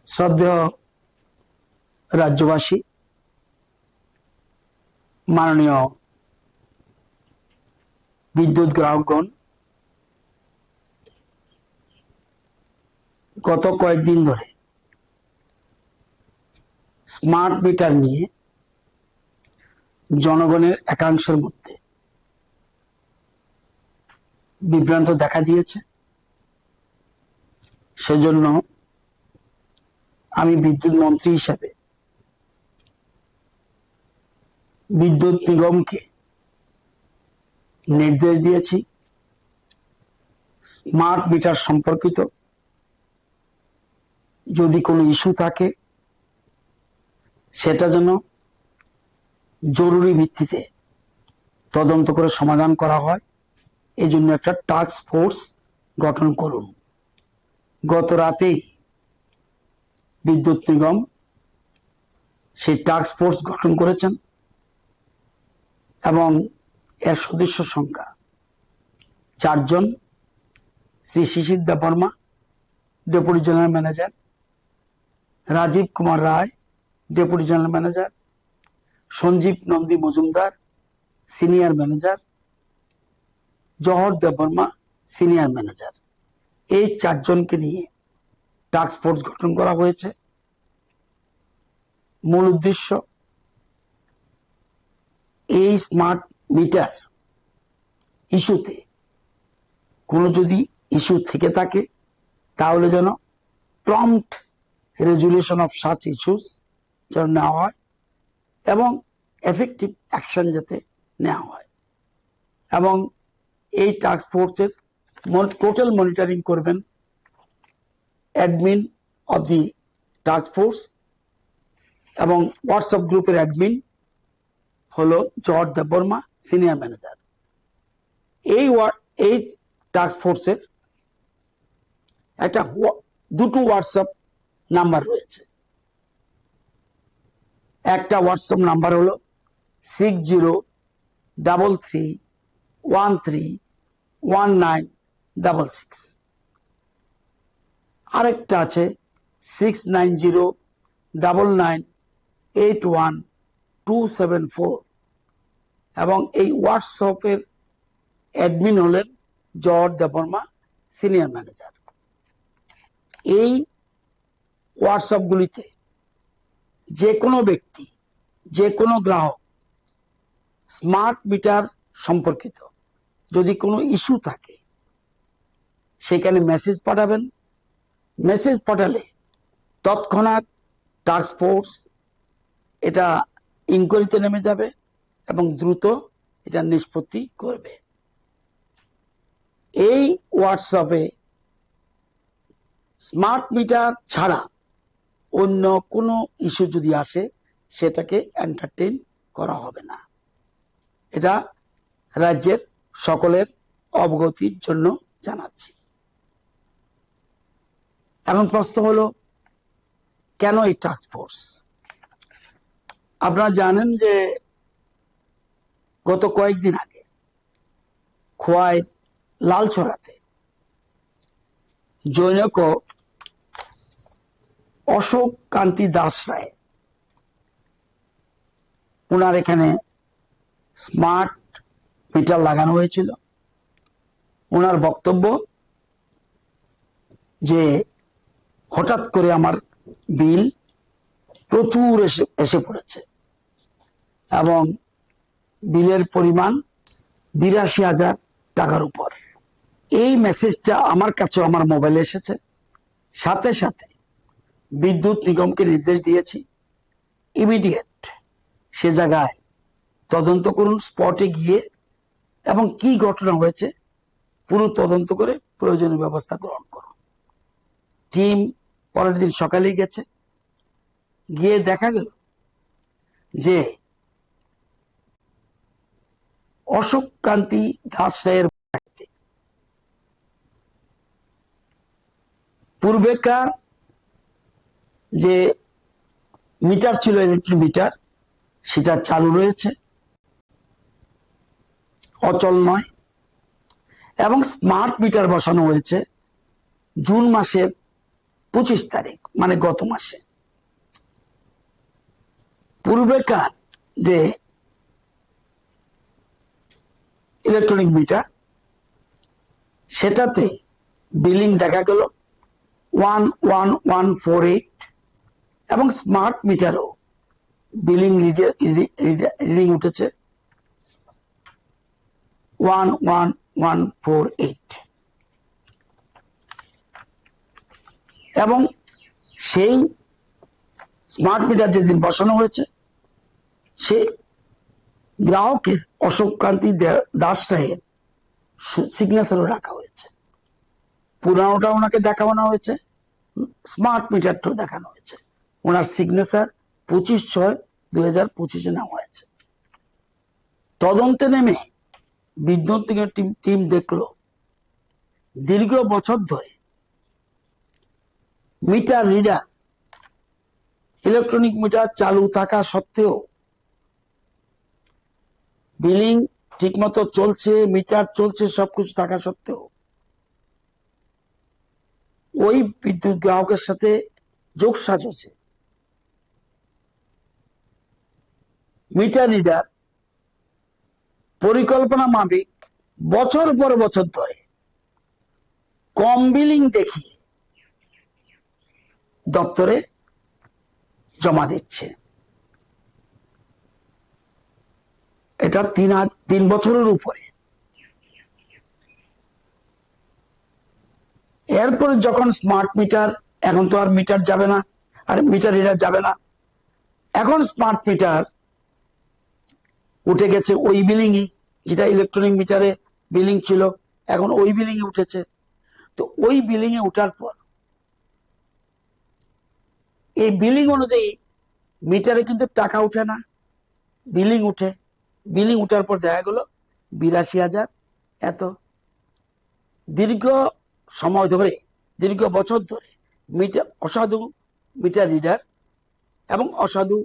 শ্রদ্ধেয় রাজ্যবাসী, মাননীয় বিদ্যুৎ গ্রাহকগণ, গত কয়েকদিন ধরে স্মার্ট মিটার নিয়ে জনগণের একাংশের মধ্যে বিভ্রান্ত দেখা দিয়েছে। সেজন্য আমি বিদ্যুৎ মন্ত্রী হিসাবে বিদ্যুৎ নিগমকে নির্দেশ দিয়েছি স্মার্ট মিটার সম্পর্কিত যদি কোনো ইস্যু থাকে সেটা যেন জরুরি ভিত্তিতে তদন্ত করে সমাধান করা হয়, এই জন্য একটা টাস্ক ফোর্স গঠন করুন। গত রাতেই বিদ্যুৎ নিগম সেই টাস্ক ফোর্স গঠন করেছেন এবং এর সদস্য সংখ্যা 4 জন। Shri Shishir Debbarma, deputy general manager; Rajib Kumar Roy, deputy general manager; Sanjib Nandi Majumdar, senior manager; Jahar Debbarma, senior manager. এই 4 জনকে নিয়ে টাস্ক ফোর্স গঠন করা হয়েছে। মূল উদ্দেশ্য, এই স্মার্ট মিটার ইস্যুতে কোনো যদি ইস্যু থেকে থাকে তাহলে যেন prompt resolution of such issues যেন নেওয়া হয় এবং এফেক্টিভ অ্যাকশন যাতে নেওয়া হয়। এবং এই টাস্ক ফোর্সের টোটাল মনিটরিং করবেন admin of the task force, এবং হোয়াটসঅ্যাপ গ্রুপের অ্যাডমিন হলো জহর দেববর্মা, সিনিয়র ম্যানেজার। এই টাস্ক ফোর্সের একটা দুটো হোয়াটসঅ্যাপ নাম্বার রয়েছে। একটা হোয়াটসঅ্যাপ নাম্বার হলো 6033131966, আরেকটা আছে 6909981274, এবং এই হোয়াটসঅ্যাপের অ্যাডমিন হলেন জহর দেববর্মা, সিনিয়র ম্যানেজার। এই হোয়াটসঅ্যাপগুলিতে যে কোনো ব্যক্তি, যে কোনো গ্রাহক স্মার্ট মিটার সম্পর্কিত যদি কোনো ইস্যু থাকে সেখানে মেসেজ পাঠাবেন। মেসেজ পাঠালে তৎক্ষণাৎ টাস্ক ফোর্স এটা ইনকোয়ারিতে নেমে যাবে এবং দ্রুত এটা নিষ্পত্তি করবে। এই হোয়াটসঅ্যাপে স্মার্ট মিটার ছাড়া অন্য কোনো ইস্যু যদি আসে সেটাকে এন্টারটেইন করা হবে না। এটা রাজ্যের সকলের অবগতির জন্য জানাচ্ছি। এখন প্রশ্ন হলো, কেন এই টাস্ক ফোর্স? আপনারা জানেন যে গত কয়েকদিন আগে খোয়াইয়ের লালছড়াতে জনৈক অশোক কান্তি দাস রায়, ওনার এখানে স্মার্ট মিটার লাগানো হয়েছিল। ওনার বক্তব্য যে হঠাৎ করে আমার বিল প্রচুর এসে পড়েছে এবং বিলের পরিমাণ 82,000 টাকার উপর। এই মেসেজটা আমার কাছে আমার মোবাইলে এসেছে। সাথে সাথে বিদ্যুৎ নিগমকে নির্দেশ দিয়েছি ইমিডিয়েট সে জায়গায় তদন্ত করুন, স্পটে গিয়ে, এবং কি ঘটনা হয়েছে পুরো তদন্ত করে প্রয়োজনীয় ব্যবস্থা গ্রহণ করুন। টিম পরের দিন সকালেই গেছে, গিয়ে দেখা গেল যে অশোক কান্তি দাস রায়ের বাড়িতে পূর্বেকার যে মিটার ছিল, ইলেকট্রিক মিটার, সেটা চালু রয়েছে, অচল নয়, এবং স্মার্ট মিটার বসানো হয়েছে জুন মাসের 25 তারিখ, মানে গত মাসে পূর্বেকার যে ইলেকট্রনিক মিটার সেটাতে বিলিং দেখা গেল 11148 এবং স্মার্ট মিটারও বিলিং রিডিং উঠেছে 11148 এবং সেই স্মার্ট মিটার যেদিন বসানো হয়েছে সে গ্রাহকের অশোক কান্তি দাস রায়ের সিগনেচারও রাখা হয়েছে। পুরানোটা ওনাকে দেখানো হয়েছে, স্মার্ট মিটারটাও দেখানো হয়েছে। ওনার সিগনেচার 25/6/2025 নেওয়া হয়েছে। তদন্তে নেমে বিদ্যুৎ নিগমের টিম দেখলো দীর্ঘ বছর ধরে মিটার রিডার ইলেকট্রনিক মিটার চালু থাকা সত্ত্বেও বিলিং ঠিকমতো চলছে, মিটার চলছে, সবকিছু থাকা সত্ত্বেও ওই বিদ্যুৎ গ্রাহকের সাথে যোগসাজশে মিটার রিডার পরিকল্পনা মাফিক বছর পর বছর ধরে কম বিলিং দেখিয়ে দপ্তরে জমা দিচ্ছে। এটা 3 বছরের উপরে। এরপরে যখন স্মার্ট মিটার, এখন তো আর মিটার যাবে না, আর মিটার রিডার যাবে না, এখন স্মার্ট মিটার উঠে গেছে ওই বিলিংই, যেটা ইলেকট্রনিক মিটারে বিলিং ছিল এখন ওই বিলিং এ উঠেছে। তো ওই বিলিং এ উঠার পর এই বিলিং অনুযায়ী মিটারে কিন্তু টাকা উঠে না, বিলিং উঠে। বিলিং উঠার পর দেখা গেল 82,000 এত। দীর্ঘ সময় ধরে, দীর্ঘ বছর ধরে অসাধু মিটার রিডার এবং অসাধু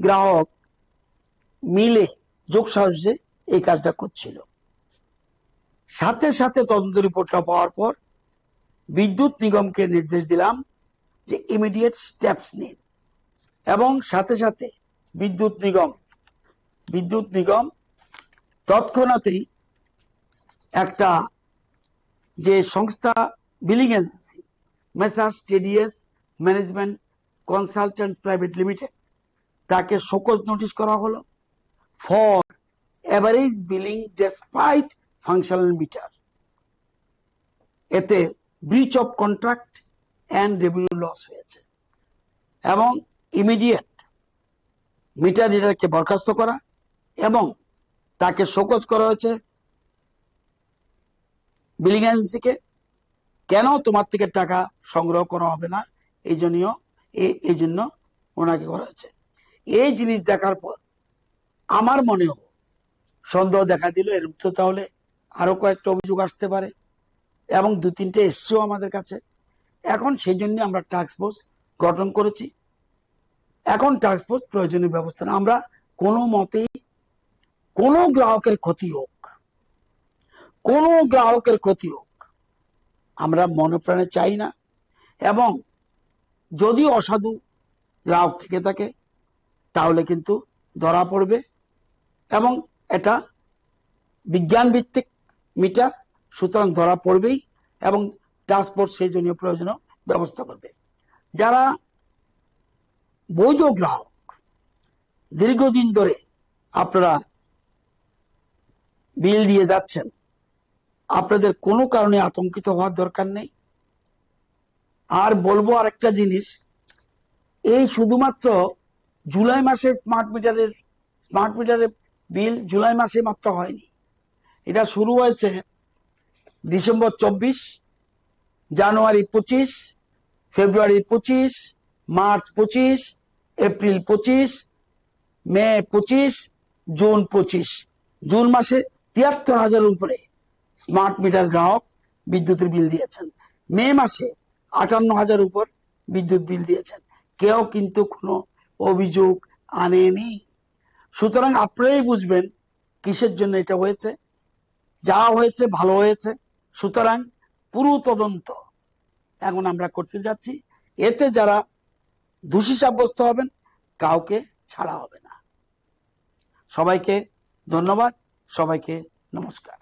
গ্রাহক মিলে যোগসাজশে এই কাজটা করছিল। সাথে সাথে তদন্ত রিপোর্টটা পাওয়ার পর বিদ্যুৎ নিগমকে নির্দেশ দিলাম যে ইমিডিয়েট স্টেপস নিন, এবং সাথে সাথে বিদ্যুৎ নিগম তৎক্ষণাৎই একটা যে সংস্থা billing agency Messrs TDS management consultants private limited, তাকে শোকজ নোটিশ করা হলো for average billing despite functional meter. এতে breach of contract and revenue loss হয়েছে এবং ইমিডিয়েট মিটার রিডারকে বরখাস্ত করা এবং তাকে শোকজ করা হয়েছে বিলিং এজেন্সিকে। কেন তোমার থেকে টাকা সংগ্রহ করা হবে না, এই জন্য ওনাকে করা হয়েছে। এই জিনিস দেখার পর আমার মনেও সন্দেহ দেখা দিল, এর তো তাহলে আরো কয়েকটা অভিযোগ আসতে পারে, এবং 2-3টে এসছেও আমাদের কাছে। এখন সেই জন্য আমরা টাস্ক ফোর্স গঠন করেছি। এখন টাস্ক ফোর্স প্রয়োজনীয় ব্যবস্থা না, আমরা কোনো মতেই কোনো গ্রাহকের ক্ষতি হোক আমরা মনপ্রাণে চাই না। এবং যদি অসাধু গ্রাহক থেকে থাকে তাহলে কিন্তু ধরা পড়বে, এবং এটা বিজ্ঞান ভিত্তিক মিটার, সুতরাং ধরা পড়বেই, এবং টাস্ক ফোর্স সেই জন্য প্রয়োজনীয় ব্যবস্থা করবে। যারা বৈধ গ্রাহক, দীর্ঘদিন ধরে আপনারা বিল দিয়ে যাচ্ছেন, আপনাদের কোনো কারণে আতঙ্কিত হওয়ার দরকার নেই। আর বলবো আরেকটা জিনিস, এই শুধুমাত্র জুলাই মাসে স্মার্ট মিটারের বিল জুলাই মাসে মাত্র হয়নি, এটা শুরু হয়েছে ডিসেম্বর 24, জানুয়ারি 25, ফেব্রুয়ারি 25, মার্চ 25, এপ্রিল 25, মে 25, জুন 25। জুন মাসে 73,000 উপরে স্মার্ট মিটার গ্রাহক বিদ্যুতের বিল দিয়েছেন। মে মাসে 58,000 উপর বিদ্যুৎ বিল দিয়েছেন। কেউ কিন্তু কোনো অভিযোগ আনেনি। সুতরাং আপনারাই বুঝবেন কিসের জন্য এটা হয়েছে। যা হয়েছে ভালো হয়েছে। সুতরাং পুরো তদন্ত এখন আমরা করতে যাচ্ছি। এতে যারা দোষী সাব্যস্ত হবেন কাউকে ছাড়া হবে না। সবাইকে ধন্যবাদ, সবাইকে নমস্কার।